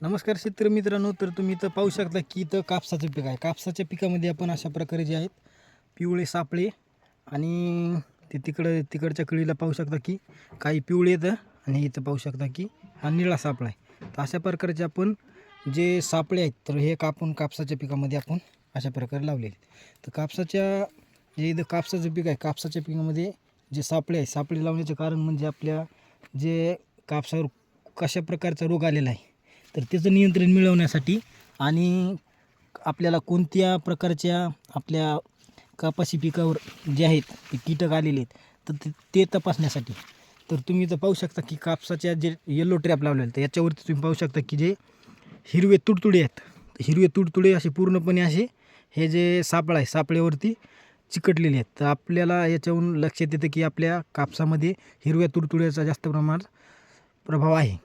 नमस्कार शेतकरी मित्रांनो, तर तुम्ही इथं पाहू शकता की इथं कापसाचं पीक आहे. कापसाच्या पिकामध्ये आपण अशा प्रकारे जे आहेत पिवळे सापळे आणि ते तिकडच्या कळीला पाहू शकता की काही पिवळे येतं आणि इथं पाहू शकता की हा निळा सापळा आहे. तर अशा प्रकारचे आपण जे सापळे आहेत तर हे कापून कापसाच्या पिकामध्ये आपण अशा प्रकारे लावलेले. तर जे इथं कापसाचं पीक आहे, कापसाच्या पिकामध्ये जे सापळे आहे, सापळे लावण्याचं कारण म्हणजे आपल्या जे कापसावर कशा प्रकारचा रोग आलेला आहे तर त्याचं नियंत्रण मिळवण्यासाठी आणि आपल्याला कोणत्या प्रकारच्या आपल्या कपाशी पिकावर जे आहेत ते कीटक आलेले आहेत तर ते तपासण्यासाठी. तर तुम्ही इथं पाहू शकता की कापसाच्या जे येलो ट्रॅप लावलेले तर याच्यावरती तुम्ही पाहू शकता की जे हिरवे तुडतुडे आहेत, हिरवे तुडतुडे असे पूर्णपणे असे हे जे सापळा आहे सापळेवरती चिकटलेले आहेत. तर आपल्याला याच्यावरून लक्षात येतं की आपल्या कापसामध्ये हिरव्या तुडतुड्याचा जास्त प्रमाणात प्रभाव आहे.